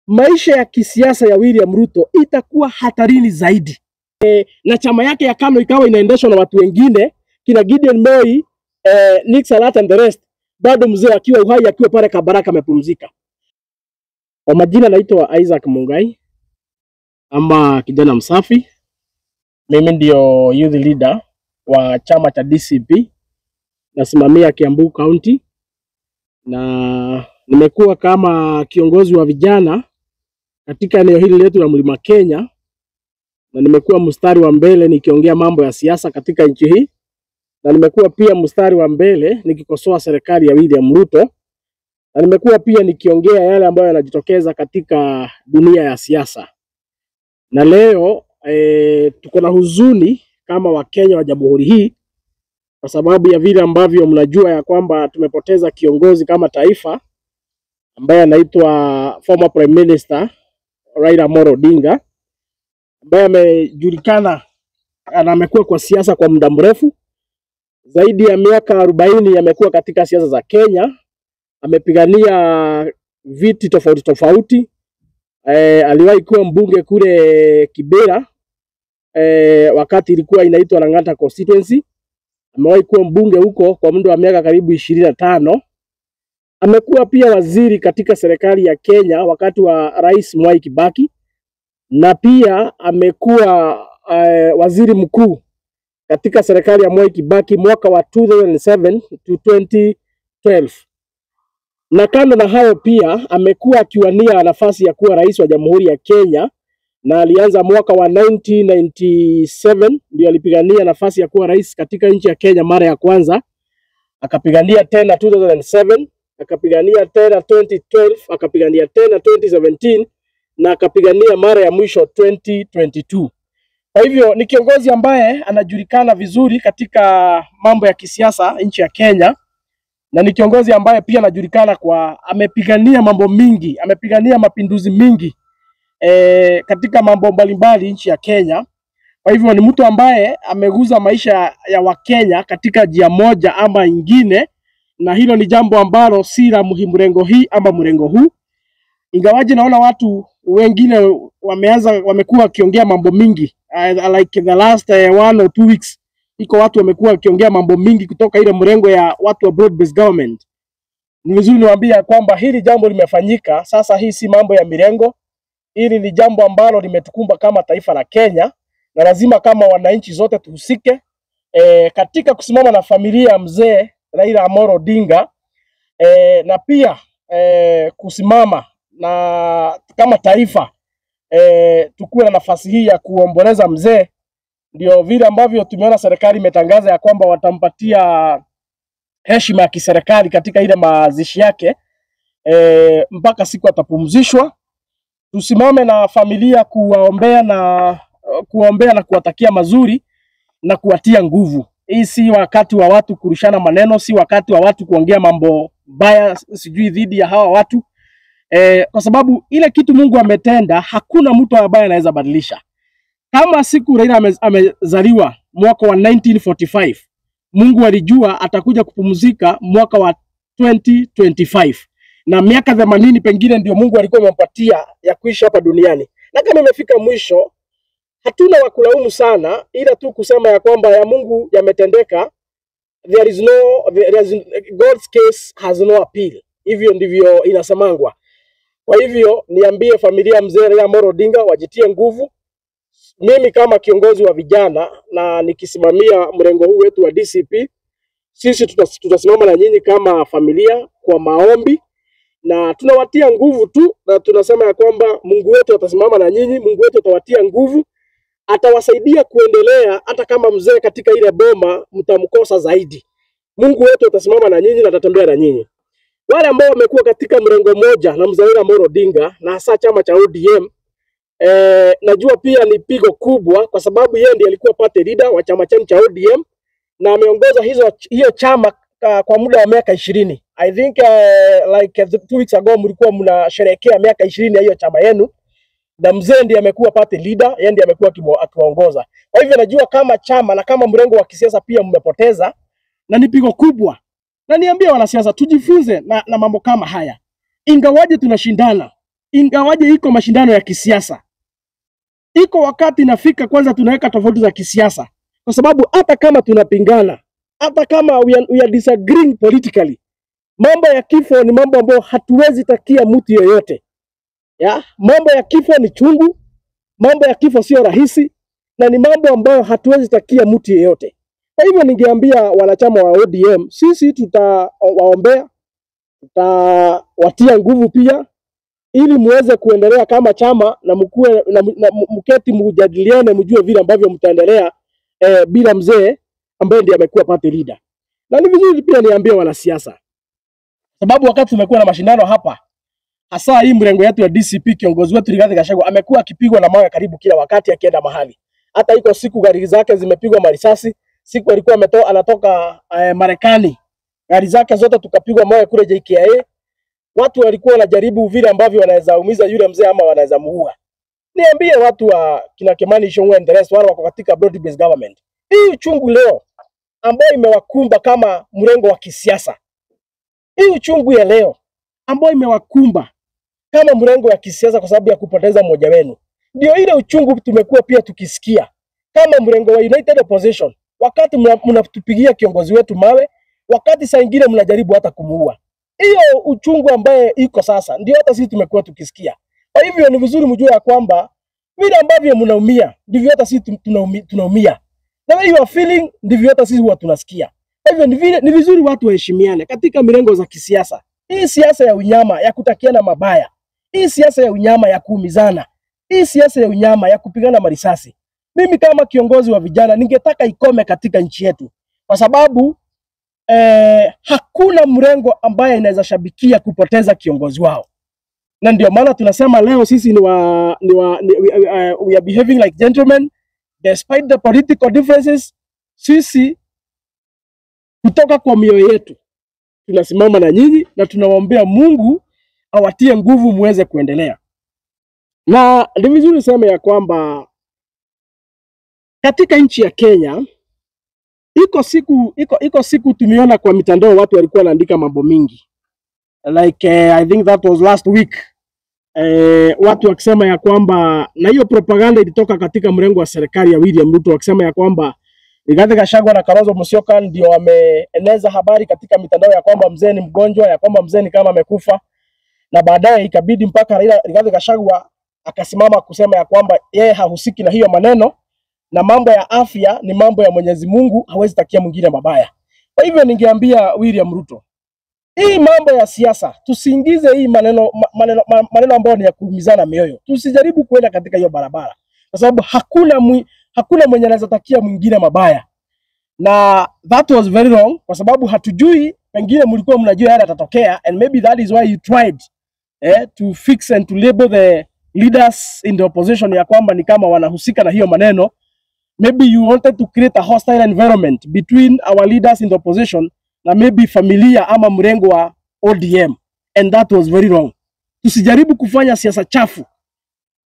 maisha ya kisiasa ya William Ruto itakuwa hatarini zaidi. Na chama yake ya KANU ikawa inaendeshwa na watu wengine, kina Gideon Moi, Nick Salat and the rest, bado mzee akiwa uhai, akiwa pale Kabaraka amepumzika. Kwa majina naitwa Isaac Mungai ama kijana msafi. Mimi ndio youth leader wa chama cha DCP, nasimamia Kiambu County, na nimekuwa kama kiongozi wa vijana katika eneo hili letu la Mlima Kenya, na nimekuwa mstari wa mbele nikiongea mambo ya siasa katika nchi hii, na nimekuwa pia mstari wa mbele nikikosoa serikali ya William Ruto, na nimekuwa pia nikiongea yale ambayo yanajitokeza katika dunia ya siasa. Na leo tuko na huzuni kama Wakenya wa jamhuri hii, kwa sababu ya vile ambavyo mnajua ya kwamba tumepoteza kiongozi kama taifa ambaye anaitwa former Prime Minister Raila Amolo Odinga, ambaye amejulikana na amekuwa kwa siasa kwa muda mrefu. Zaidi ya miaka 40 amekuwa katika siasa za Kenya. Amepigania viti tofauti tofauti. Aliwahi kuwa mbunge kule Kibera wakati ilikuwa inaitwa Lang'ata constituency. Amewahi kuwa mbunge huko kwa muda wa miaka karibu 25. Amekuwa pia waziri katika serikali ya Kenya wakati wa Rais Mwai Kibaki, na pia amekuwa waziri mkuu katika serikali ya Mwai Kibaki mwaka wa 2007 to 2012. Na kando na hayo pia amekuwa akiwania nafasi ya kuwa rais wa Jamhuri ya Kenya, na alianza mwaka wa 1997 ndio alipigania nafasi ya kuwa rais katika nchi ya Kenya mara ya kwanza. Akapigania tena 2007, akapigania tena 2012, akapigania tena 2017, na akapigania mara ya mwisho 2022. Kwa hivyo ni kiongozi ambaye anajulikana vizuri katika mambo ya kisiasa nchi ya Kenya, na ni kiongozi ambaye pia anajulikana kwa amepigania mambo mingi, amepigania mapinduzi mingi katika mambo mbalimbali nchi ya Kenya. Kwa hivyo ni mtu ambaye ameguza maisha ya Wakenya katika njia moja ama ingine, na hilo ni jambo ambalo si la mrengo hii ama mrengo huu. Ingawaje naona watu wengine wamekuwa wakiongea mambo mingi, like the last 1 or 2 weeks, iko watu wamekuwa wakiongea mambo mingi kutoka ile mrengo ya watu wa broad based government. Ni vizuri niwaambie kwamba hili jambo limefanyika sasa. Hii si mambo ya mirengo, hili ni jambo ambalo limetukumba kama taifa la Kenya, na lazima kama wananchi zote tuhusike katika kusimama na familia ya mzee Raila Amolo Odinga, na pia kusimama na kama taifa tukue na nafasi hii ya kuomboleza mzee. Ndio vile ambavyo tumeona serikali imetangaza ya kwamba watampatia heshima ya kiserikali katika ile mazishi yake mpaka siku atapumzishwa. Tusimame na familia kuwaombea na kuwatakia mazuri na kuwatia nguvu. Hii si wakati wa watu kurushana maneno, si wakati wa watu kuongea mambo baya sijui dhidi ya hawa watu, kwa sababu ile kitu Mungu ametenda hakuna mtu ambaye anaweza badilisha. Kama siku Raila amezaliwa mwaka wa 1945, Mungu alijua atakuja kupumzika mwaka wa 2025, na miaka 80 pengine ndio Mungu alikuwa amempatia ya kuishi hapa duniani. Na kama imefika mwisho, hatuna wakulaumu sana, ila tu kusema ya kwamba ya Mungu yametendeka. God's case has no appeal. Hivyo ndivyo inasemangwa. Kwa hivyo niambie familia mzee Raila Amolo Odinga wajitie nguvu. Mimi kama kiongozi wa vijana na nikisimamia mrengo huu wetu wa DCP, sisi tutasimama na nyinyi kama familia kwa maombi, na tunawatia nguvu tu, na tunasema ya kwamba Mungu wetu atasimama na nyinyi, Mungu wetu atawatia nguvu, atawasaidia kuendelea. Hata kama mzee katika ile boma mtamkosa zaidi, Mungu wetu atasimama na nyinyi na atatembea na nyinyi. Wale ambao wamekuwa katika mrengo moja na mzee Raila Amolo Odinga na hasa chama cha ODM, najua pia ni pigo kubwa, kwa sababu yeye ndiye alikuwa party leader wa chama cha ODM na ameongoza hiyo chama kwa muda wa miaka 20. I think like 2 weeks ago mlikuwa mnasherehekea miaka 20 ya hiyo chama yenu, na mzee ndiye amekuwa party leader, yeye ndiye amekuwa akiwaongoza. Kwa hivyo najua kama chama na kama mrengo wa kisiasa pia mmepoteza, na ni pigo kubwa. Na niambie wanasiasa tujifunze na mambo kama haya. Ingawaje tunashindana, ingawaje iko mashindano ya kisiasa, iko wakati inafika kwanza tunaweka tofauti za kisiasa, kwa sababu hata kama tunapingana, hata kama we are disagreeing politically, mambo ya kifo ni mambo ambayo hatuwezi takia mtu yeyote. Ya, mambo ya kifo ni chungu, mambo ya kifo sio rahisi, na ni mambo ambayo hatuwezi takia mtu yeyote. Kwa hivyo ningeambia wanachama wa ODM, sisi tutawaombea, tutawatia nguvu pia, ili muweze kuendelea kama chama na mkue na mketi mjadiliane, mjue vile ambavyo mtaendelea bila mzee ambaye ndiye amekuwa party leader. Na ni vizuri pia niambie wanasiasa, sababu wakati tumekuwa na mashindano hapa, hasa hii mrengo yetu ya DCP, kiongozi wetu Rigathi Gachagua amekuwa akipigwa na mawe karibu kila wakati akienda mahali. Hata iko siku gari zake zimepigwa marisasi, siku alikuwa anatoka Marekani, gari zake zote tukapigwa mawe kule JKIA. Watu walikuwa wanajaribu vile ambavyo wanaweza umiza yule mzee ama wanaweza muua. Niambie watu wa kina Kimani Ichung'wah and the rest wale wako katika broad based government, hii uchungu leo ambayo imewakumba kama mrengo wa kisiasa, hii uchungu ya leo ambayo imewakumba kama mrengo wa kisiasa kwa sababu ya kupoteza mmoja wenu, ndio ile uchungu tumekuwa pia tukisikia kama mrengo wa United Opposition, wakati mnatupigia kiongozi wetu mawe, wakati saa nyingine mnajaribu hata kumuua. Hiyo uchungu ambaye iko sasa ndio hata sisi tumekuwa tukisikia. Kwa hivyo ni vizuri mjue ya kwamba vile ambavyo mnaumia ndivyo hata sisi tunaumia. Na way you are feeling ndivyo hata sisi huwa tunasikia. Kwa hivyo ni vizuri watu waheshimiane katika mirengo za kisiasa. Hii siasa ya unyama ya kutakiana mabaya, hii siasa ya unyama ya kuumizana, hii siasa ya unyama ya kupigana marisasi, mimi kama kiongozi wa vijana ningetaka ikome katika nchi yetu, kwa sababu hakuna mrengo ambaye inaweza shabikia kupoteza kiongozi wao. Na ndio maana tunasema leo sisi we are behaving like gentlemen despite the political differences. Sisi kutoka kwa mioyo yetu tunasimama na nyinyi na tunawaombea Mungu awatie nguvu muweze kuendelea. Na ni vizuri sema ya katika nchi ya Kenya iko siku tumeona kwa mitandao watu walikuwa wanaandika mambo mingi, like I think that was last week, watu wakisema ya kwamba, na hiyo propaganda ilitoka katika mrengo wa serikali ya William Ruto, wakisema ya kwamba Rigathi Gachagua na Kalonzo Musyoka ndio wameeneza habari katika mitandao ya kwamba mzee ni mgonjwa, ya kwamba mzee ni kama amekufa, na baadaye ikabidi mpaka Rigathi Gachagua akasimama kusema ya kwamba yeye hahusiki na hiyo maneno, na mambo ya afya ni mambo ya Mwenyezi Mungu, hawezi takia mwingine mabaya. Kwa hivyo ningeambia William Ruto, hii mambo ya siasa tusiingize hii maneno ambayo ni ya kuumizana mioyo. Tusijaribu kwenda katika hiyo barabara, kwa sababu hakuna mwenye anaweza takia mwingine mabaya. Na that was very wrong, kwa sababu hatujui, pengine mlikuwa mnajua yale yatatokea, and maybe that is why you tried to fix and to label the leaders in the opposition ya kwamba ni kama wanahusika na hiyo maneno. Maybe you wanted to create a hostile environment between our leaders in the opposition na maybe familia ama mrengo wa ODM, and that was very wrong. Tusijaribu kufanya siasa chafu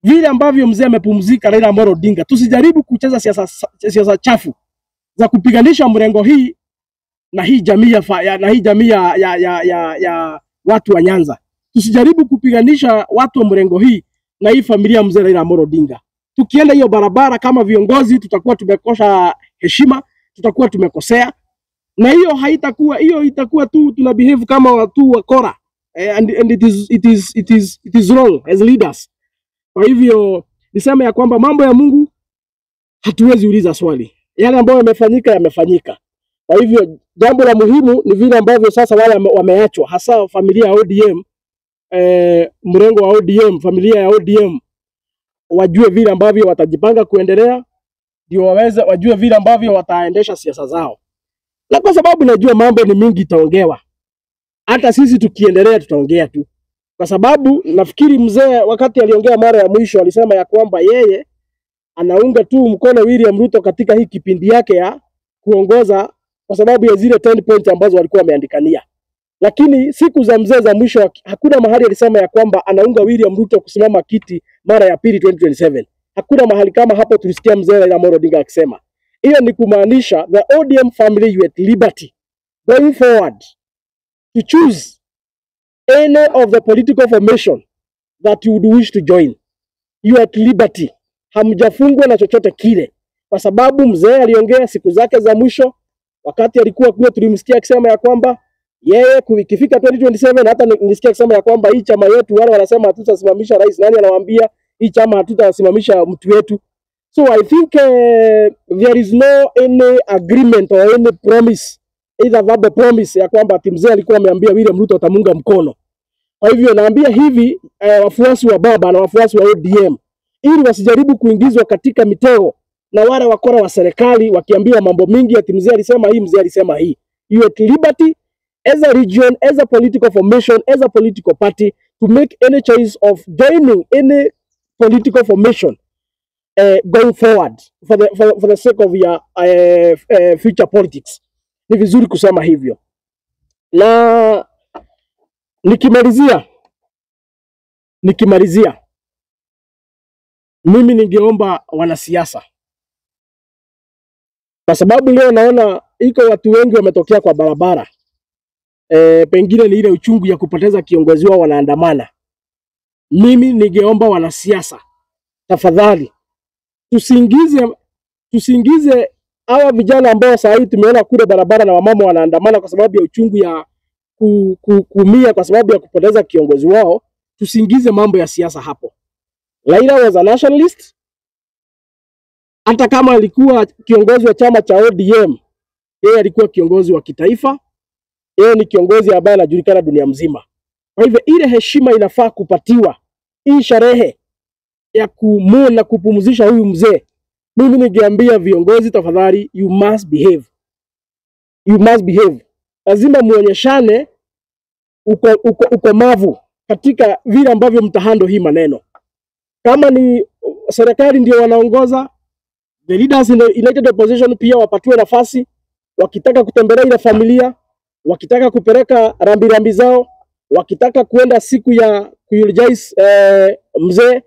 vile ambavyo mzee amepumzika Raila Amolo Odinga. Tusijaribu kucheza siasa chafu za kupiganisha mrengo hii na hii jamii ya watu wa Nyanza. Tusijaribu kupiganisha watu wa mrengo hii na hii familia mzee Raila Amolo Odinga. Tukienda hiyo barabara kama viongozi tutakuwa tumekosa heshima, tutakuwa tumekosea, na hiyo itakuwa tu tuna behave kama watu wakora, and it is wrong as leaders. Kwa hivyo nisema ya kwamba mambo ya Mungu hatuwezi uliza swali, yale ambayo yamefanyika. Kwa hivyo jambo la muhimu ni vile ambavyo sasa wale wameachwa, hasa familia ya ODM, mrengo wa ODM, familia ya ODM, wajue vile ambavyo watajipanga kuendelea, ndio wajue vile ambavyo wataendesha siasa zao. Na kwa sababu najua mambo ni mingi itaongewa, hata sisi tukiendelea tutaongea tu, kwa sababu nafikiri mzee wakati aliongea mara ya mwisho alisema ya kwamba yeye anaunga tu mkono William Ruto katika hii kipindi yake ya kuongoza kwa sababu ya zile 10 points ambazo walikuwa wameandikania. Lakini siku za mzee za mwisho hakuna mahali alisema ya kwamba anaunga William Ruto kusimama kiti mara ya pili 2027. Hakuna mahali kama hapo tulisikia mzee Raila Amolo Odinga akisema. Hiyo ni kumaanisha the ODM family you at liberty going forward to choose any of the political formation that you would wish to join. You are at liberty. Hamjafungwa na chochote kile. Kwa sababu mzee aliongea siku zake za mwisho wakati alikuwa kule, tulimsikia akisema ya kwamba yeye ikifika 2027, hata nisikia akisema ya kwamba hii chama yetu, wale wanasema hatutasimamisha rais, nani anawaambia hii chama hatutasimamisha mtu wetu? So I think there is no any agreement or any promise, either verbal promise ya kwamba ati mzee alikuwa ameambia William Ruto atamunga mkono. Kwa hivyo naambia hivi wafuasi wa baba na wafuasi wa ODM, ili wasijaribu kuingizwa katika mitego na wale wakora wa serikali wakiambiwa mambo mingi ati mzee alisema hii, mzee alisema hii. You at liberty as a region, as a political formation, as a political party to make any choice of joining any political formation going forward for the sake of your future politics. Ni vizuri kusema hivyo. Na nikimalizia mimi ningeomba wanasiasa, kwa sababu leo naona iko watu wengi wametokea kwa barabara, pengine ni ile uchungu ya kupoteza kiongozi wao wanaandamana. Mimi ningeomba wanasiasa, tafadhali tusiingize hawa vijana ambao saa hii tumeona kule barabara na wamama wanaandamana kwa sababu ya uchungu ya kuumia kwa sababu ya kupoteza kiongozi wao. Tusiingize mambo ya siasa hapo. Raila was a nationalist. Hata kama alikuwa kiongozi wa chama cha ODM, yeye alikuwa kiongozi wa kitaifa. Yeye ni kiongozi ambaye anajulikana dunia mzima. Kwa hivyo ile heshima inafaa kupatiwa. Hii sherehe ya kumuna kupumzisha huyu mzee, mimi ningeambia viongozi, tafadhali, you must behave. You must behave. Lazima muonyeshane ukomavu katika vile ambavyo mtahando hii maneno. Kama ni serikali ndio wanaongoza, the leaders in the elected opposition pia wapatiwe nafasi. Wakitaka kutembelea ile familia, wakitaka kupeleka rambirambi zao, wakitaka kuenda siku ya kueulogize mzee,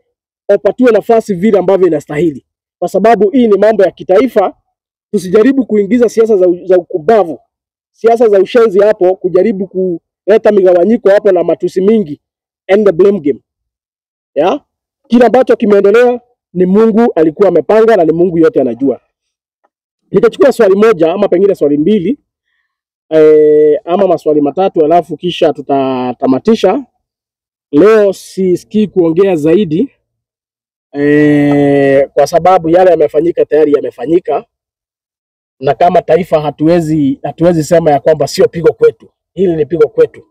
wapatiwe nafasi vile ambavyo inastahili. Kwa sababu hii ni mambo ya kitaifa. Tusijaribu kuingiza siasa za ukubavu, siasa za ushenzi hapo, kujaribu kuleta migawanyiko hapo na matusi mingi and the blame game. Kila ambacho kimeendelea ni Mungu alikuwa amepanga na ni Mungu yote anajua. Nitachukua swali moja ama pengine swali mbili ama maswali matatu, alafu kisha tutatamatisha. Leo sisikii kuongea zaidi kwa sababu yale yamefanyika tayari yamefanyika, na kama taifa hatuwezi sema ya kwamba sio pigo kwetu. Hili ni pigo kwetu.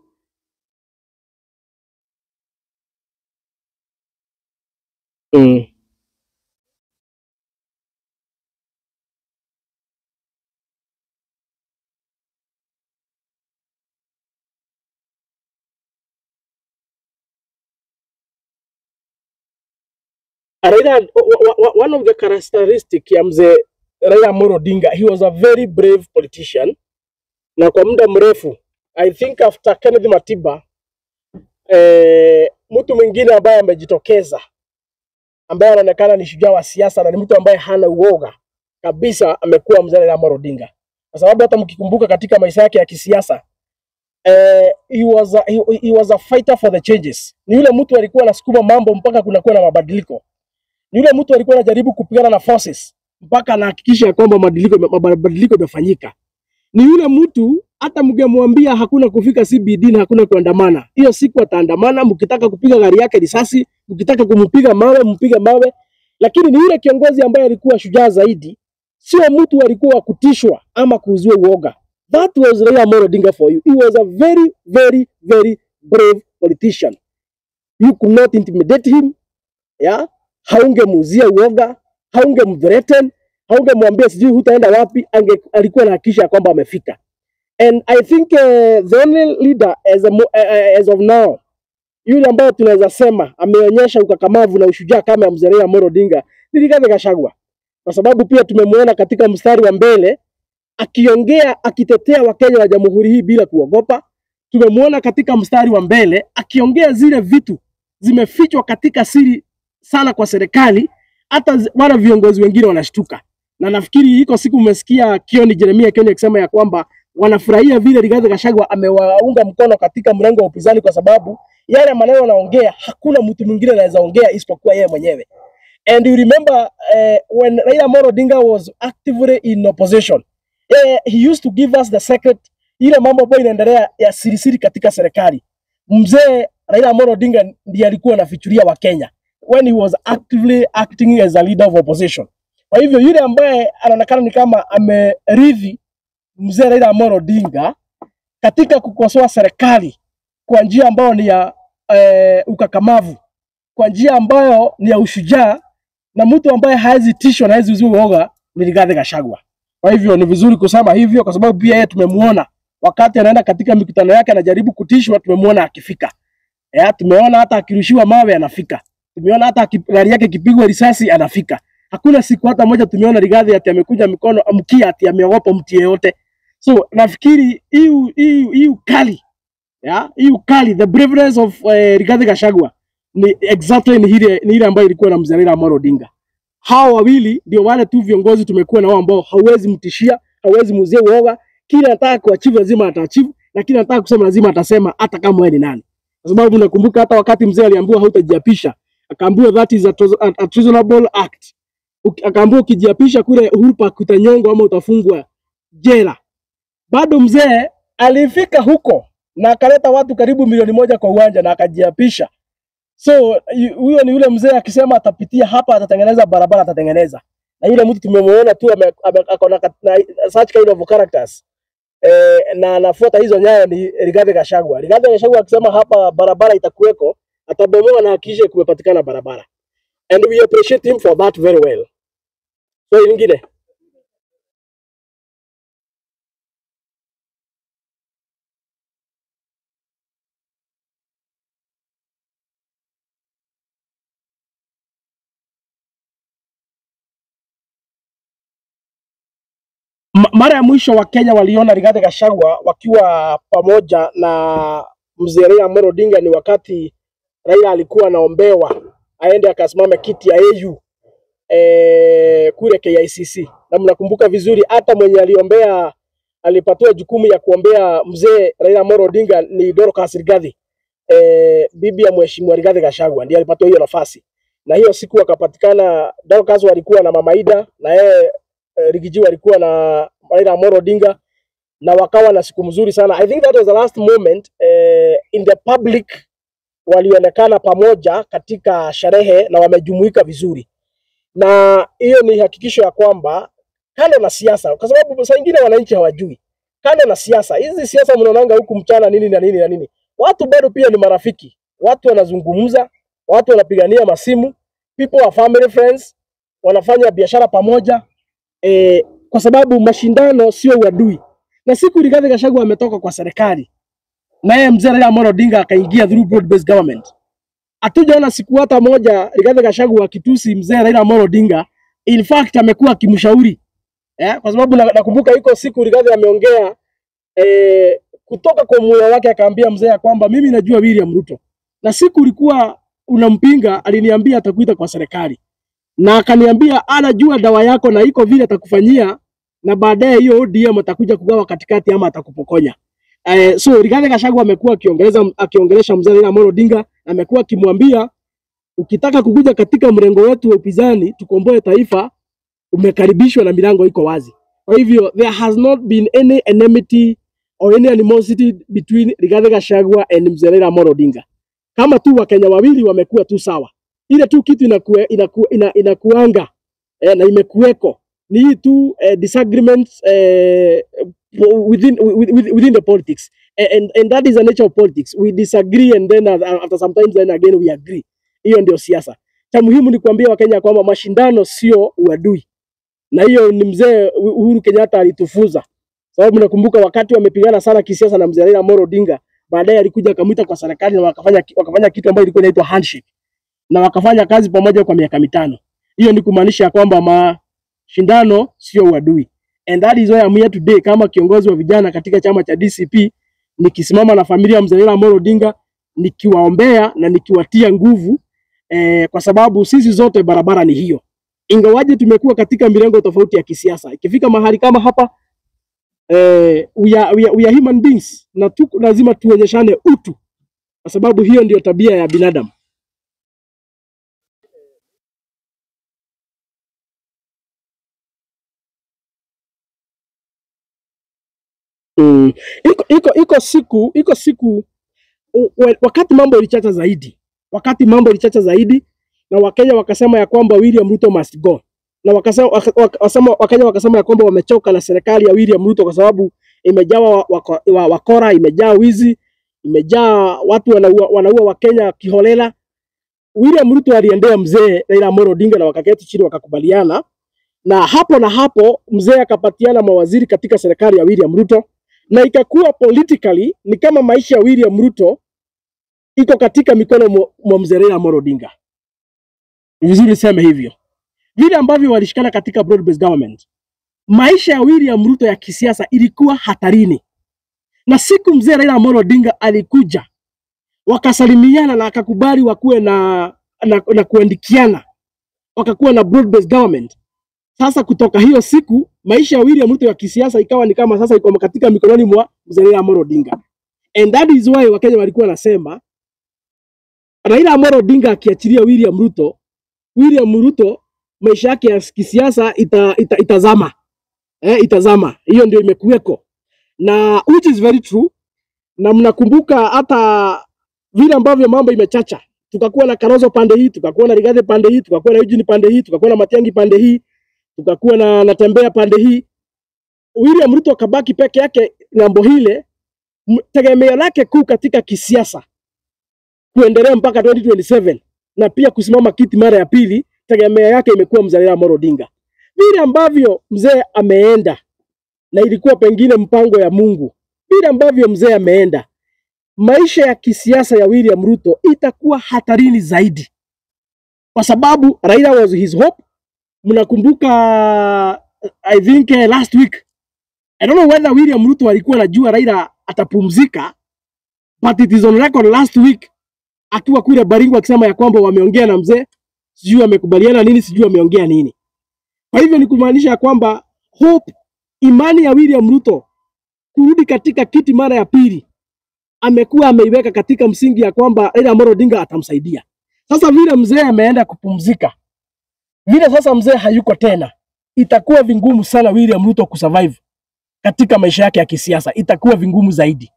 Raila, one of the characteristics ya mzee Raila Amolo Odinga, he was a very brave politician. Na kwa muda mrefu, I think after Kenneth Matiba, mtu mwingine ambaye amejitokeza, ambaye anaonekana ni shujaa wa siasa na ni mtu ambaye hana uoga kabisa, amekuwa mzee Raila Amolo Odinga. Kwa sababu hata mkikumbuka katika maisha yake ya kisiasa, he was a fighter for the changes. Ni yule mtu alikuwa anasukuma mambo mpaka kunakuwa na mabadiliko. Ni yule mtu alikuwa anajaribu kupigana na forces mpaka anahakikisha kwamba mabadiliko yamefanyika. Ni yule mtu hata mngemwambia hakuna kufika CBD na hakuna kuandamana, hiyo siku ataandamana. Mkitaka kupiga gari yake risasi, mkitaka kumpiga mawe, mpige mawe. Lakini ni yule kiongozi ambaye alikuwa shujaa zaidi, sio mtu alikuwa kutishwa ama kuuziwa uoga. That was Raila Amolo Odinga for you. He was a very, very, very brave politician. You could not intimidate him. Haungemuuzia uoga, haungemthreaten, haungemwambia sijui hutaenda wapi. Alikuwa anahakikisha kwamba amefika. And I think the only leader as of now, yule ambaye tunaweza sema ameonyesha ukakamavu na ushujaa kama mzee Raila Amolo Odinga, ni Rigathi Gachagua. Kwa sababu pia tumemuona katika mstari wa mbele akiongea, akitetea Wakenya wa jamhuri hii bila kuogopa. Tumemuona katika mstari wa mbele akiongea zile vitu zimefichwa katika siri sana kwa serikali, hata wale viongozi wengine wanashtuka. Na nafikiri iko siku umesikia Jeremia Kioni akisema ya kwamba wanafurahia vile Rigathi Gachagua amewaunga mkono katika mrengo wa upinzani, kwa sababu yale maneno anaongea hakuna mtu mwingine anaweza ongea isipokuwa yeye mwenyewe. And you remember when Raila Amolo Odinga was actively in opposition, he used to give us the secret, ile mambo ambayo inaendelea ya siri katika serikali. Mzee Raila Amolo Odinga ndiye alikuwa anafichuria wa Kenya when he was actively acting as a leader of opposition. Kwa hivyo yule ambaye anaonekana ni kama amerithi mzee Raila Amolo Odinga katika kukosoa serikali kwa njia ambayo ni ya ukakamavu, kwa njia ambayo ni ya ushujaa, na mtu ambaye haezi tishwa na haezi uziwa uoga ni Rigathi Gachagua. Kwa hivyo ni vizuri kusema hivyo, kwa sababu pia yeye tumemuona wakati anaenda katika mikutano yake anajaribu kutishwa, tumemuona akifika. Tumeona hata akirushiwa mawe anafika. Tumeona hata gari yake kipigwa risasi anafika. Hakuna siku hata moja tumeona Rigathi ati amekuja mikono amkia ati ameogopa mtu yeyote. So nafikiri hiyo kali, hiyo kali, the braveness of Rigathi Gachagua ni exactly ni ile ambayo ilikuwa na mzee Raila Amolo Odinga. Hao wawili ndio wale tu viongozi tumekuwa nao ambao hauwezi mtishia, hauwezi muzee uoga. Kila anataka kuachieve lazima ataachieve, na kila anataka kusema lazima atasema, hata kama wewe ni nani. Kwa sababu nakumbuka hata wakati mzee aliambiwa hautajiapisha, akaambiwa that is a treasonable act. Akaambiwa ukijiapisha kule Uhuru Park utanyongwa ama utafungwa jela. Bado mzee alifika huko na akaleta watu karibu milioni 1 kwa uwanja na akajiapisha. So huyo ni yule mzee akisema atapitia hapa atatengeneza barabara atatengeneza. Na yule mtu tumemuona tu akona such kind of characters. Na anafuata hizo nyayo ni Rigathi Gachagua. Rigathi Gachagua akisema hapa barabara itakuweko, atabomoa na hakikisha kumepatikana barabara. And we appreciate him for that very well. So ingine mara ya mwisho wa Kenya waliona Rigathi Gachagua wakiwa pamoja na mzee Raila Amolo Odinga ni wakati Raila alikuwa anaombewa aende akasimame kiti ya AU kule KICC. Na mnakumbuka vizuri hata mwenye aliombea alipatiwa jukumu ya kuombea mzee Raila Amolo Odinga ni Dorcas Rigathi, bibi ya mheshimiwa Rigathi Gachagua, ndiye alipatiwa hiyo nafasi. Na hiyo siku akapatikana Dorcas walikuwa na Mama Ida na yeye Rigiji walikuwa na Raila Amolo Odinga na wakawa na siku mzuri sana. I think that was the last moment in the public walionekana pamoja katika sherehe na wamejumuika vizuri. Na hiyo ni hakikisho ya kwamba kando na siasa, kwa sababu saa nyingine wananchi hawajui. Kando na siasa, hizi siasa mnaonanga huku mchana nini na nini na nini. Watu bado pia ni marafiki. Watu wanazungumza, watu wanapigania masimu, people are family friends, wanafanya biashara pamoja. Kwa sababu mashindano sio uadui. Na siku Rigathi Gachagua ametoka kwa serikali, naye mzee Raila Amolo Odinga akaingia through broad based government. Hatujaona siku hata moja Rigathi Gachagua akitusi mzee Raila Amolo Odinga. In fact amekuwa akimshauri. Kwa sababu nakumbuka iko siku Rigathi ameongea kutoka kwa moyo wake akaambia mzee ya kwamba mimi najua William Ruto. Na siku ulikuwa unampinga aliniambia atakuita kwa serikali. Na akaniambia anajua dawa yako na iko vile atakufanyia, na baadaye hiyo ODM atakuja kugawa katikati ama atakupokonya. So Rigathi Gachagua amekuwa akiongelesha mzee Raila Amolo Odinga, amekuwa akimwambia ukitaka kukuja katika mrengo wetu wa upinzani tukomboe taifa, umekaribishwa na milango iko wazi. Kwa hivyo there has not been any enmity or any animosity between Rigathi Gachagua and mzee Raila Amolo Odinga. Kama tu Wakenya wawili wamekuwa tu sawa. Ile tu kitu inakuanga na imekuweko ni hii tu disagreements within the politics, and that is the nature of politics. We disagree and then after sometimes then again we agree. Hiyo ndio siasa. Cha muhimu ni kuambia Wakenya kwamba mashindano sio uadui, na hiyo ni mzee Uhuru Kenyatta alitufunza. Sababu nakumbuka wakati wamepigana sana kisiasa na mzee Raila Amolo Odinga, baadaye alikuja akamuita kwa serikali na wakafanya kitu ambacho ilikuwa inaitwa handshake, na wakafanya kazi pamoja kwa miaka 5. Hiyo ni kumaanisha kwamba mashindano sio uadui. And that is why I'm here today kama kiongozi wa vijana katika chama cha DCP, nikisimama na familia ya mzee Raila Amolo Odinga, nikiwaombea na nikiwatia nguvu, kwa sababu sisi zote barabara ni hiyo. Ingawaje tumekuwa katika mirengo tofauti ya kisiasa, ikifika mahali kama hapa we are human beings na lazima tuonyeshane utu, kwa sababu hiyo ndio tabia ya binadamu. Iko siku wakati mambo ilichacha zaidi, na Wakenya wakasema ya kwamba William Ruto must go, na Wakenya wakasema ya kwamba wamechoka na serikali ya William Ruto kwa sababu imejawa wakora, imejaa wizi, imejaa watu wanaua Wakenya kiholela. William Ruto aliendea mzee Raila Amolo Odinga na wakaketi chini wakakubaliana, na hapo mzee akapatiana mawaziri katika serikali ya William Ruto, na ikakuwa politically ni kama maisha ya William Ruto iko katika mikono mwa mzee Raila Amolo Odinga. Ni vizuri niseme hivyo. Vile ambavyo walishikana katika broad based government, maisha ya William Ruto ya kisiasa ilikuwa hatarini. Na siku mzee Raila Amolo Odinga alikuja, wakasalimiana na akakubali wakuwe na kuandikiana, wakakuwa na broad based government. Sasa kutoka hiyo siku maisha ya William Ruto ya kisiasa ikawa ni kama sasa iko katika mikononi mwa mzee Raila Amolo Odinga. And that is why Wakenya walikuwa nasema Raila Amolo Odinga akiachilia William Ruto maisha yake ya kisiasa itazama. Itazama. Hiyo ndio imekuweko. Na which is very true. Na mnakumbuka hata vile ambavyo mambo imechacha. Tukakuwa na Kalonzo pande hii, tukakuwa na Rigathi pande hii, tukakuwa na Eugene pande hii, tukakuwa na Matiang'i pande hii, tukakuwa na Natembeya pande hii. William Ruto kabaki peke yake ng'ambo hile. Tegemeo lake kuu katika kisiasa kuendelea mpaka 2027 na pia kusimama kiti mara ya pili, tegemeo yake imekuwa mzee Raila Amolo Odinga. Vile ambavyo mzee ameenda, na ilikuwa pengine mpango ya Mungu, vile ambavyo mzee ameenda, maisha ya kisiasa ya William Ruto itakuwa hatarini zaidi, kwa sababu Raila was his hope. Mnakumbuka I think last week, I don't know whether William Ruto alikuwa anajua Raila atapumzika, but it is on record last week akiwa kule Baringo akisema ya kwamba wameongea na mzee, sijui wamekubaliana nini, sijui wameongea nini. Kwa hivyo ni kumaanisha ya kwamba hope, imani ya William Ruto kurudi katika kiti mara ya pili amekuwa ameiweka katika msingi ya kwamba Raila Amolo Odinga atamsaidia. Sasa vile mzee ameenda kupumzika, vile sasa mzee hayuko tena, itakuwa vingumu sana William Ruto kusurvive katika maisha yake ya kisiasa, itakuwa vingumu zaidi.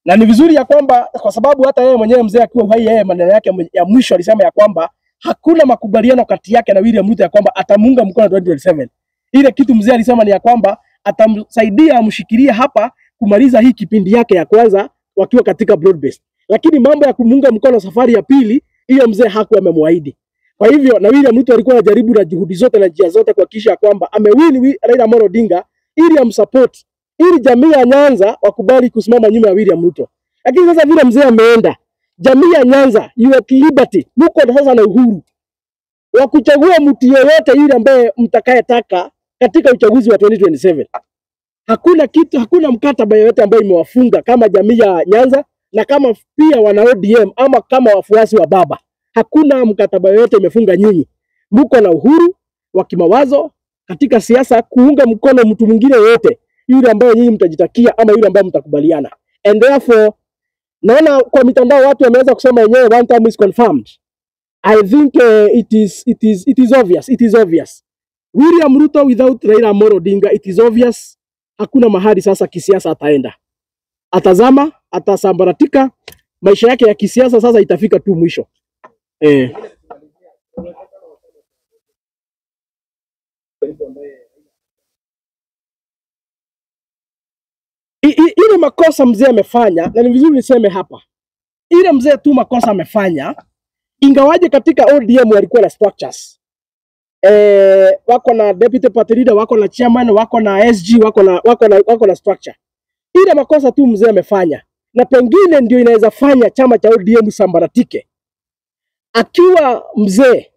Na ni vizuri ya kwamba, kwa sababu hata yeye mwenyewe mzee akiwa uhai, yeye maneno yake ya mwisho alisema ya kwamba hakuna makubaliano kati yake na William Ruto ya kwamba atamunga mkono 2027. Ile kitu mzee alisema ni ya kwamba atamsaidia, amshikilie hapa kumaliza hii kipindi yake ya kwanza wakiwa katika broad based. Lakini mambo ya kumunga mkono safari ya pili, hiyo mzee hakuwa amemwaahidi. Kwa hivyo na William Ruto alikuwa anajaribu na juhudi zote na njia zote kuhakikisha kwamba amewini Raila Amolo Odinga ili amsupport, ili jamii ya Nyanza wakubali kusimama nyuma ya William Ruto. Lakini sasa vile mzee ameenda, jamii ya Nyanza, you at liberty, mko sasa na uhuru wa kuchagua mtu yeyote yule ambaye mtakayetaka katika uchaguzi wa 2027. Hakuna mkataba yoyote ambayo imewafunga kama jamii ya Nyanza, na kama pia wana ODM ama kama wafuasi wa baba. Hakuna mkataba yoyote imefunga nyinyi. Mko na uhuru wa kimawazo katika siasa kuunga mkono mtu mwingine yote yule ambaye nyinyi mtajitakia ama yule ambaye mtakubaliana. And therefore, naona kwa mitandao watu wameanza kusema yenyewe one time is confirmed. I think it is obvious. William Ruto without Raila Amolo Odinga, it is obvious hakuna mahali sasa kisiasa ataenda. Atazama, atasambaratika, maisha yake ya kisiasa sasa itafika tu mwisho. Ile makosa mzee amefanya, na ni vizuri niseme hapa, ile mzee tu makosa amefanya, ingawaje katika ODM walikuwa na structures. Wako na deputy party leader, wako na chairman, wako na SG, wako na structure. Ile makosa tu mzee amefanya, na pengine ndio inaweza fanya chama cha ODM sambaratike. Akiwa mzee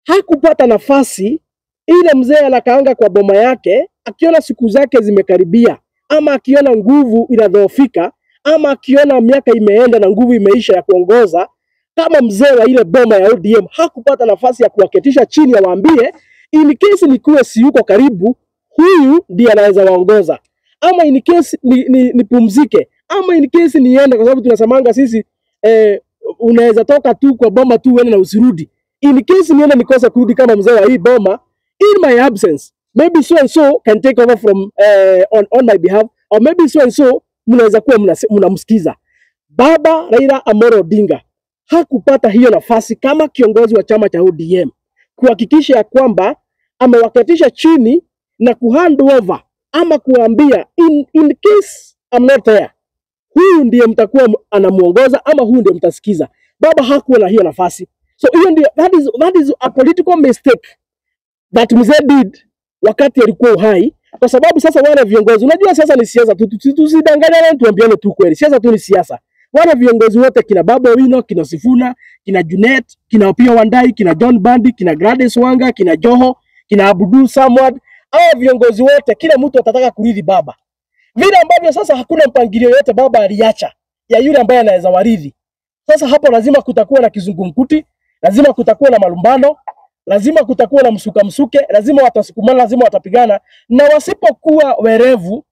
hakupata nafasi, ile mzee anakaanga kwa boma yake, akiona siku zake zimekaribia, ama akiona nguvu inadhoofika, ama akiona miaka imeenda na nguvu imeisha ya kuongoza, kama mzee wa ile boma ya ODM hakupata nafasi ya kuwaketisha chini ya waambie, in case nikuwe si yuko karibu, huyu ndiye anaweza waongoza. ama in case nipumzike, ama in case niende, kwa sababu tunasamanga sisi unaweza toka tu kwa boma tu uende na usirudi. In case niende nikosa kurudi kama mzee wa hii boma, in my absence, maybe so and so can take over from on my behalf, or maybe so and so mnaweza kuwa mnamsikiza. Baba Raila Amolo Odinga hakupata hiyo nafasi kama kiongozi wa chama cha ODM kuhakikisha ya kwamba amewakatisha chini na kuhand over ama kuambia in case I'm not there, huyu ndiye mtakuwa anamuongoza ama huyu ndiye mtasikiza. Baba hakuwa na hiyo nafasi. So hiyo ndio, that is a political mistake that mzee did wakati alikuwa uhai, kwa sababu sasa wale viongozi, unajua siasa ni siasa, tusidanganyane, tuambiane tu kweli, siasa tu ni siasa. Wale viongozi wote, kina Baba Owino, kina Sifuna, kina Junet, kina Opiyo Wandayi, kina John Bandi, kina Gladys Wanga, kina Joho, kina Abdul Samad, hao viongozi wote kila mtu atataka kurithi baba. Vile ambavyo sasa hakuna mpangilio yote baba aliacha ya yule ambaye anaweza warithi. Sasa hapo lazima kutakuwa na kizungumkuti, lazima kutakuwa na malumbano, lazima kutakuwa na msuke, lazima watasukumana, lazima watapigana, na wasipokuwa werevu,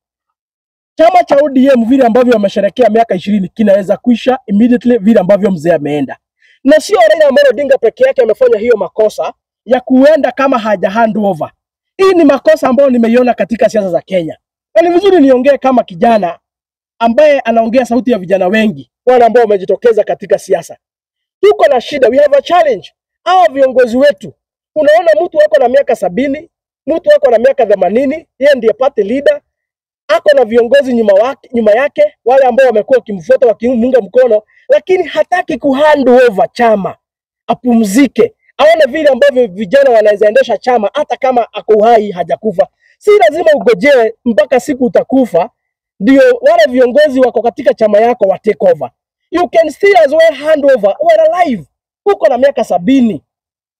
chama cha ODM vile ambavyo wamesherekea miaka 20 kinaweza kuisha immediately vile ambavyo mzee ameenda. Na sio Raila Amolo Odinga peke yake amefanya hiyo makosa ya kuenda kama haja hand over. Hii ni makosa ambayo nimeiona katika siasa za Kenya. Na ni vizuri niongee kama kijana ambaye anaongea sauti ya vijana wengi wale ambao wamejitokeza katika siasa. Tuko na shida, we have a challenge. Hawa viongozi wetu, unaona mtu wako na miaka 70, mtu wako na miaka 80, yeye ndiye party leader, ako na viongozi nyuma yake wale ambao wamekuwa kimfuata wakimunga mkono, lakini hataki kuhand over chama, apumzike, aone vile ambavyo vijana wanaweza endesha chama hata kama ako uhai hajakufa. Si lazima ugojee mpaka siku utakufa ndio wale viongozi wako katika chama yako wa take over. You can still as well hand over when alive. Uko na miaka 70,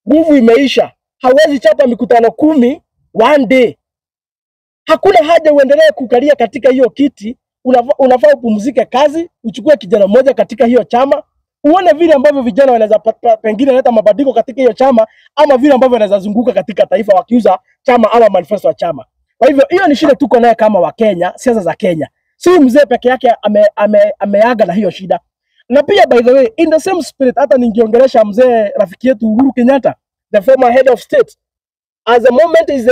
nguvu imeisha, hawezi chapa mikutano 10 one day. Hakuna haja uendelee kukalia katika hiyo kiti, unafaa upumzike kazi, uchukue kijana mmoja katika hiyo chama, uone vile ambavyo vijana wanaweza pengine leta mabadiliko katika hiyo chama, ama vile ambavyo wanaweza zunguka katika taifa wakiuza chama ama manifesto ya chama. Kwa hivyo hiyo ni shida tuko naye kama wa Kenya, siasa za Kenya. Si mzee peke yake ameaga na hiyo shida. Na pia by the way, in the same spirit, hata ningiongelesha mzee rafiki yetu Uhuru Kenyatta, the former head of state, as a moment is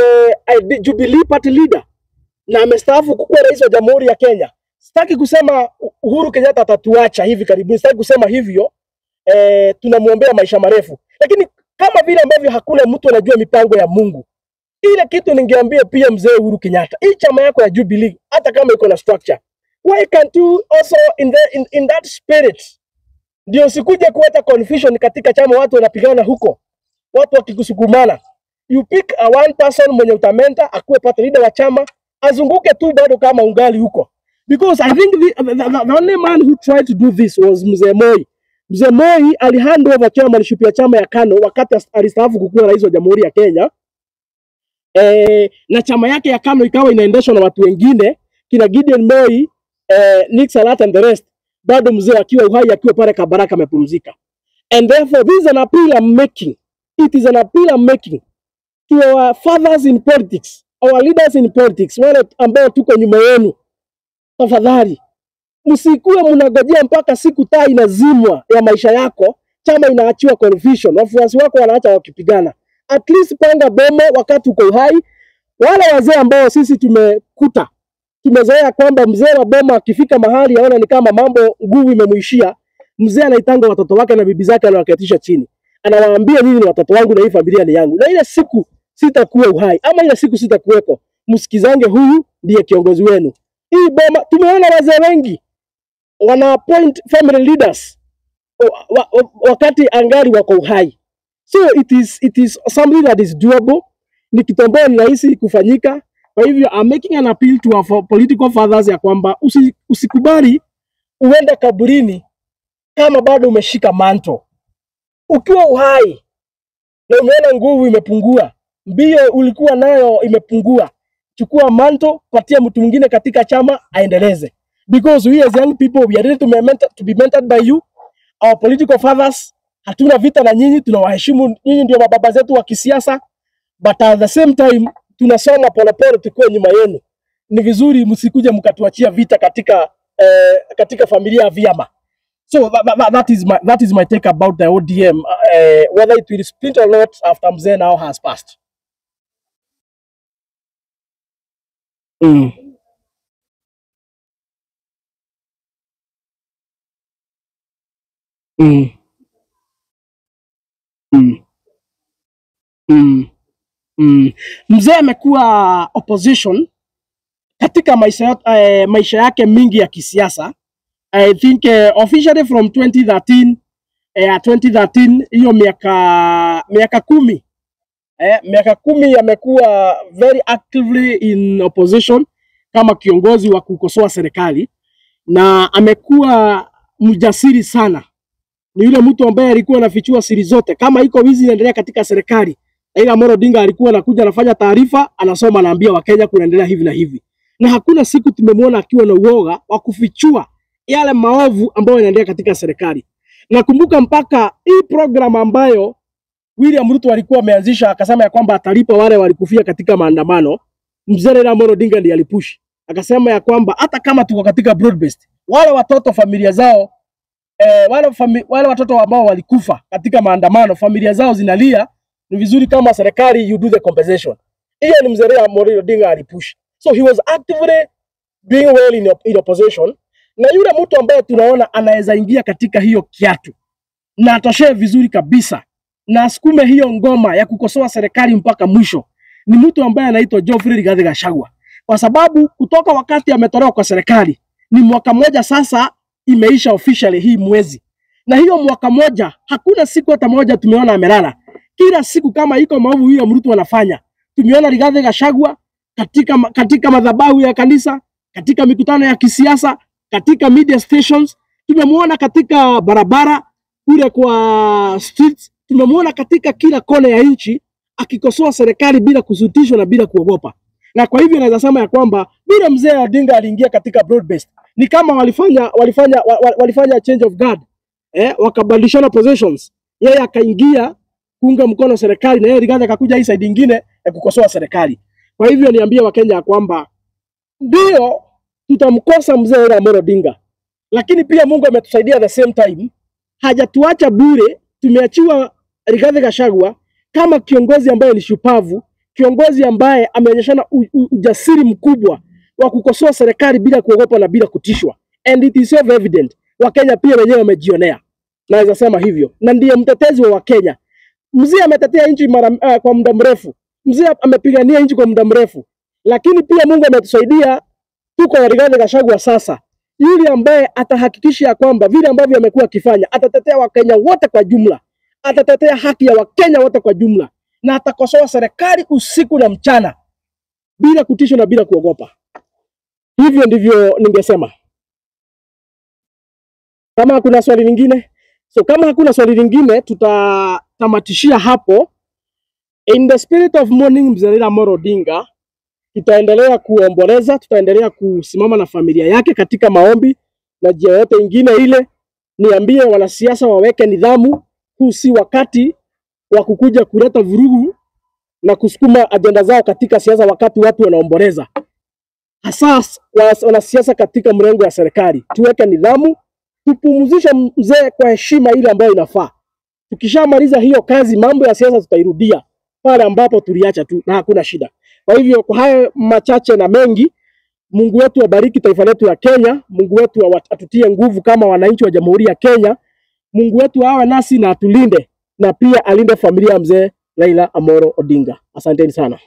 a Jubilee party leader, na amestaafu kukuwa rais wa Jamhuri ya Kenya. Sitaki kusema Uhuru Kenyatta atatuacha hivi karibuni, sitaki kusema hivyo, tunamuombea maisha marefu. Lakini kama vile ambavyo hakuna mtu anajua mipango ya Mungu, ile kitu ningeambia pia mzee Uhuru Kenyatta, hii chama yako ya Jubilee hata kama iko na structure, why can't you also in that spirit, ndio sikuje kuleta confusion katika chama, watu wanapigana huko, watu wakikusukumana, you pick a one person mwenye utamenta akuwe party leader wa chama, azunguke tu bado kama ungali huko. Because I think the only man who tried to do this was Mzee Moi. Mzee Moi alihand over chairmanship ya chama ya KANU wakati alistaafu kukuwa rais wa Jamhuri ya Kenya. Na chama yake ya KANU ikawa inaendeshwa na watu wengine, kina Gideon Moi, Nick Salat and the rest, bado mzee akiwa uhai, akiwa pale Kabaraka amepumzika. And therefore this is an appeal I'm making. It is an appeal I'm making to our fathers in politics, our leaders in politics, wale ambao tuko nyuma yenu. Tafadhali msikuwe mnagojea mpaka siku taa inazimwa ya maisha yako, chama inaachiwa confusion, wafuasi wako wanaacha wakipigana. At least panga bomo wakati uko uhai. Wale wazee ambao sisi tumekuta, tumezoea kwamba mzee wa boma akifika mahali aona ni kama mambo nguvu imemuishia, mzee anaitanga watoto wake na bibi zake, anawaketisha chini, anawaambia nini ni watoto wangu na hii familia ni yangu, na ile siku sitakuwa uhai ama ile siku sitakuweko, msikizange huyu ndiye kiongozi wenu. Hii boma tumeona wazee wengi wana appoint family leaders wakati angali wako uhai. So it is something that is doable, ni kitu ambacho ni rahisi kufanyika. Kwa hivyo I'm making an appeal to our political fathers ya kwamba usikubali uende kaburini kama bado umeshika manto. Ukiwa uhai na umeona nguvu imepungua, mbio ulikuwa nayo imepungua, chukua manto, patia mtu mwingine katika chama aendeleze. Because we as young people, we are ready to be mentored by you, our political fathers. Hatuna vita na nyinyi, tunawaheshimu nyinyi, ndio mababa zetu wa kisiasa, but at the same time tunasoma polepole tukiwa nyuma yenu. ni vizuri msikuje mkatuachia vita katika familia ya vyama. So that is my take about the ODM, whether it will split or not after Mzee now has passed. Mm. Mm. Mm. Mm. Mm. Mzee amekuwa opposition katika maisha yake mingi ya kisiasa. I think officially from 2013 hiyo miaka 10 miaka 10 amekuwa very actively in opposition kama kiongozi wa kukosoa serikali, na amekuwa mjasiri sana. Ni yule mtu ambaye alikuwa anafichua siri zote. Kama iko wizi inaendelea katika serikali, Raila Amolo Odinga alikuwa anakuja anafanya taarifa, anasoma, anaambia Wakenya kunaendelea hivi na hivi. Na hakuna siku tumemwona akiwa na uoga wa kufichua yale maovu ambayo yanaendelea katika serikali. Nakumbuka mpaka hii program ambayo William Ruto alikuwa ameanzisha, akasema ya kwamba atalipa wale walikufia katika maandamano, Mzee Raila Amolo Odinga ndiye alipush. Akasema ya kwamba hata kama tuko katika broad based, wale watoto familia zao wale watoto ambao walikufa katika maandamano familia zao zinalia, ni vizuri kama serikali you do the compensation. Hiyo ni Mzee Raila Amolo Odinga alipush. So he was actively doing well in opposition, na yule mtu ambaye tunaona anaweza ingia katika hiyo kiatu na atoshee vizuri kabisa na asukume hiyo ngoma ya kukosoa serikali mpaka mwisho ni mtu ambaye anaitwa Geoffrey Rigathi Gachagua. Kwa sababu kutoka wakati ametolewa kwa serikali ni mwaka moja sasa imeisha officially hii mwezi, na hiyo mwaka moja hakuna siku hata moja tumeona amelala. Kila siku kama iko maovu hiyo Ruto anafanya, tumeona Rigathi Gachagua katika madhabahu ya kanisa, katika mikutano ya kisiasa, katika media stations, tumemuona katika barabara kule kwa streets, tumemuona katika kila kona ya nchi akikosoa serikali bila kusutishwa na bila kuogopa. Na kwa hivyo naweza sema ya kwamba bila Mzee Odinga aliingia katika broad based, ni kama walifanya change of guard, wakabadilishana positions. Yeye akaingia kuunga mkono serikali na yeye Rigathi akakuja hii side nyingine ya kukosoa serikali. Kwa hivyo niambie Wakenya kwamba ndio tutamkosa Mzee Raila Amolo Odinga, lakini pia Mungu ametusaidia the same time, hajatuacha bure. Tumeachiwa Rigathi Gachagua kama kiongozi ambaye ni shupavu, kiongozi ambaye ameonyeshana ujasiri mkubwa wa kukosoa serikali bila kuogopa na bila kutishwa, and it is so evident. Wakenya pia wenyewe wamejionea, naweza sema hivyo, na ndiye mtetezi wa Wakenya. Mzee ametetea nchi kwa muda mrefu, Mzee amepigania nchi kwa muda mrefu, lakini pia Mungu ametusaidia tuko na Rigathi Gachagua sasa, yule ambaye atahakikisha kwamba vile ambavyo amekuwa akifanya atatetea Wakenya wote kwa jumla, atatetea haki ya Wakenya wote kwa jumla, na atakosoa serikali usiku na mchana bila kutishwa na bila kuogopa. Hivyo ndivyo ningesema. Kama hakuna swali lingine, kama hakuna swali lingine tutatamatishia hapo. In the spirit of mourning Mzee Raila Amolo Odinga, tutaendelea kuomboleza, tutaendelea kusimama na familia yake katika maombi na njia yote ingine ile. Niambie wanasiasa waweke nidhamu, huu si wakati wa kukuja kuleta vurugu na kusukuma ajenda zao katika siasa wakati watu wanaomboleza. Hasa wanasiasa katika mrengo wa serikali, tuweke nidhamu, tupumzishe mzee kwa heshima ile ambayo inafaa. Tukishamaliza hiyo kazi, mambo ya siasa tutairudia pale ambapo tuliacha tu na hakuna shida. Kwa hivyo kwa hayo machache na mengi, Mungu wetu abariki taifa letu ya Kenya, Mungu wetu atutie nguvu kama wananchi wa Jamhuri ya Kenya, Mungu wetu awe nasi na atulinde, na pia alinde familia ya Mzee Raila Amolo Odinga. Asanteni sana.